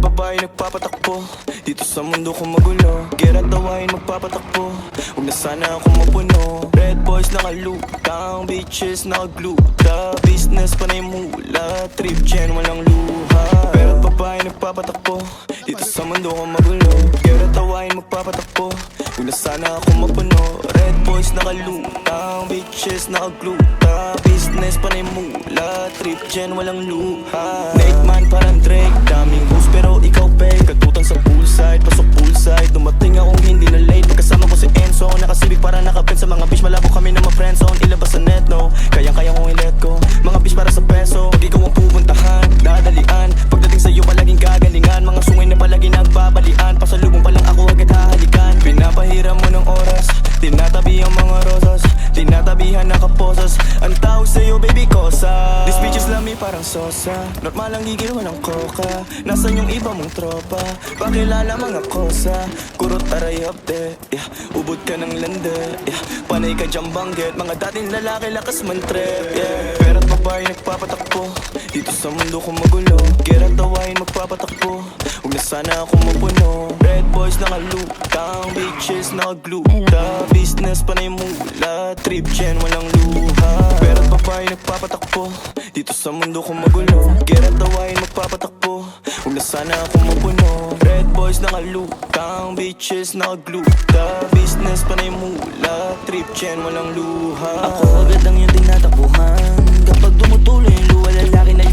babae nagpapatakbo dito sa mundo ko magulo. Gera tawain magpapatakbo, huwag na sana ako mapuno. Red boys nakalutang, bitches nakagluta. Business panay mula, trip gen walang luha. Pero babae nagpapatakbo dito sa mundo ko magulo. Gera tawain magpapatakbo, huwag na sana ako mapuno. Red boys nakalutang, bitches nakagluta. Business panay mula, trip gen walang luha. Nate man parang Drake, daming host pero ikaw babe. Katutan sa poolside, pasok poolside. Dumating akong hindi na late, pagkasama ko si Enzo. Nakasibig para nakapin sa mga bitch, malabo kami na ma-friendzone. Ilabas sa net no, kayang-kaya kong i-let go. Mga bitch para sa peso, pag ikaw ang pupuntahan, dadalian. Pagdating sa'yo palaging kagalingan, mga sungay na palagi nagbabalian. Pasalubong pa lang ako agad hahalikan. Pinapahiram mo ng oras, tinatabi ang mga rosas, tinatabihan nakaposas. Ang tawag sa'yo baby kosa. These bitches love me parang sosa, normal lang gigil walang koka. Nasaan yung iba mong tropa, pakilala mga kosa. Kurot aray update, yeah. Ubod ka ng lande, yeah. Panay ka dyan banggit, mga dating lalaki lakas man trip, yeah. Pera't babae nagpapatakbo dito sa mundo ko magulo. Gera tawain magpapatakbo, huwag na sana ako mapuno. Red boys nakalutang, bitches nakagluta. Business panay mula, trip gen walang luha. Pera't babae nagpapatakbo dito sa mundo ko magulo. Gera tawain magpapatakbo, huwag na sana ako mapuno. Red boys nakalutang, bitches nakagluta. Business panay mula, trip gen walang luha. Ako agad ang iyong tinatakbuhan kapag tumutuloy yung luha, lalaki na